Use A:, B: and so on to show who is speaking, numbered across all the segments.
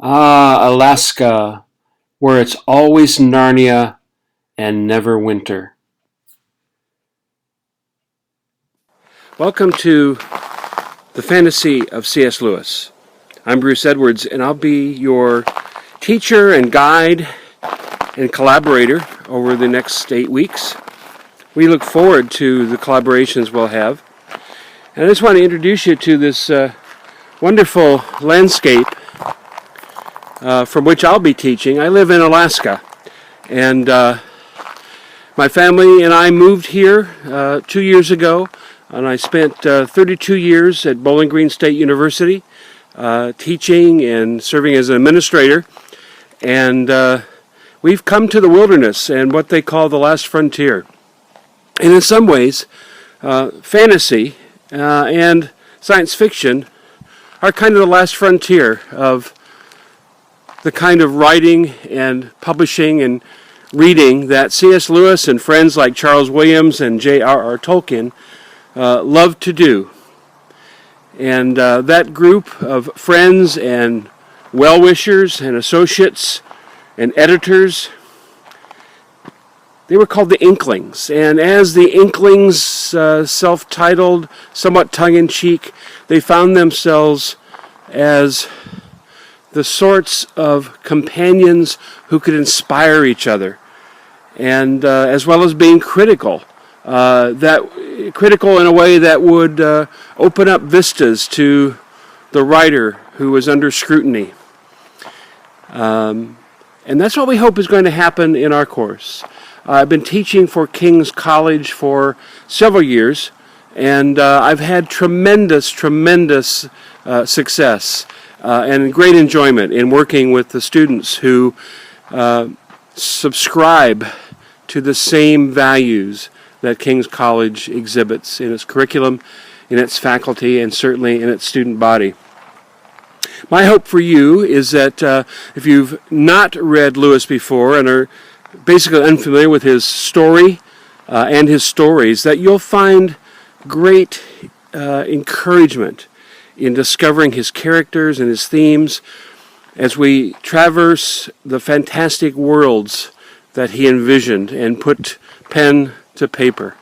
A: Ah, Alaska, where it's always Narnia and never winter. Welcome to the Fantasy of C.S. Lewis. I'm Bruce Edwards, and I'll be your teacher and guide and collaborator over the next 8 weeks. We look forward to the collaborations we'll have. And I just want to introduce you to this wonderful landscape from which I'll be teaching. I live in Alaska, and my family and I moved here 2 years ago, and I spent 32 years at Bowling Green State University teaching and serving as an administrator. And we've come to the wilderness and what they call the last frontier. And in some ways, fantasy and science fiction are kind of the last frontier of the kind of writing and publishing and reading that C.S. Lewis and friends like Charles Williams and J.R.R. Tolkien love to do. And that group of friends and well-wishers and associates and editors, they were called the Inklings. And as the Inklings, self-titled, somewhat tongue-in-cheek, they found themselves as the sorts of companions who could inspire each other, and as well as being critical, critical in a way that would open up vistas to the writer who was under scrutiny. And that's what we hope is going to happen in our course. I've been teaching for King's College for several years, and I've had tremendous success and great enjoyment in working with the students who subscribe to the same values that King's College exhibits in its curriculum, in its faculty, and certainly in its student body. My hope for you is that if you've not read Lewis before and are basically unfamiliar with his story and his stories, that you'll find great encouragement in discovering his characters and his themes as we traverse the fantastic worlds that he envisioned and put pen to paper.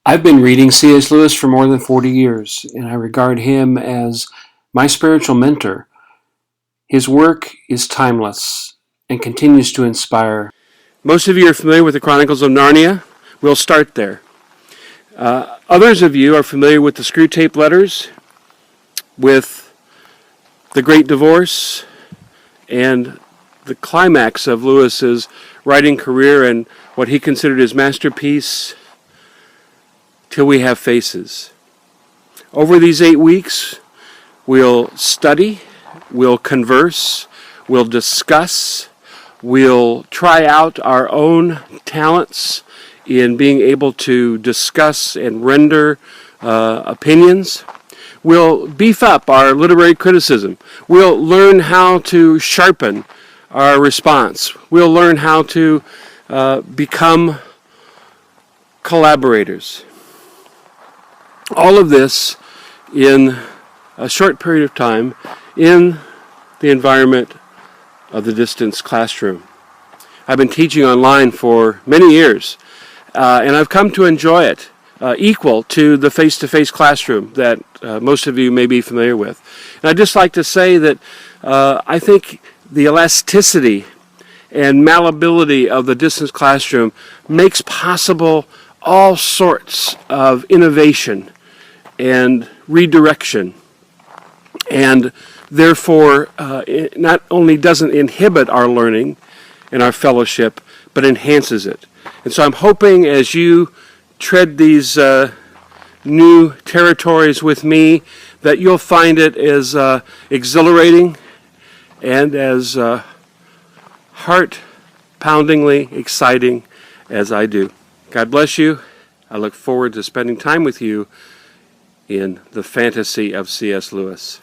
A: I've been reading C.S. Lewis for more than 40 years, and I regard him as my spiritual mentor. His work is timeless and continues to inspire. Most of you are familiar with the Chronicles of Narnia. We'll start there. Others of you are familiar with the Screwtape Letters, with The Great Divorce, and the climax of Lewis's writing career and what he considered his masterpiece, Till We Have Faces. Over these 8 weeks, we'll study, we'll converse, we'll discuss, we'll try out our own talents in being able to discuss and render opinions. We'll beef up our literary criticism. We'll learn how to sharpen our response. We'll learn how to become collaborators. All of this in a short period of time in the environment of the distance classroom. I've been teaching online for many years, and I've come to enjoy it, equal to the face-to-face classroom that most of you may be familiar with. And I'd just like to say that I think the elasticity and malleability of the distance classroom makes possible all sorts of innovation and redirection, and therefore it not only doesn't inhibit our learning and our fellowship, but enhances it. And so I'm hoping as you tread these new territories with me that you'll find it as exhilarating and as heart-poundingly exciting as I do. God bless you. I look forward to spending time with you in the fantasy of C.S. Lewis.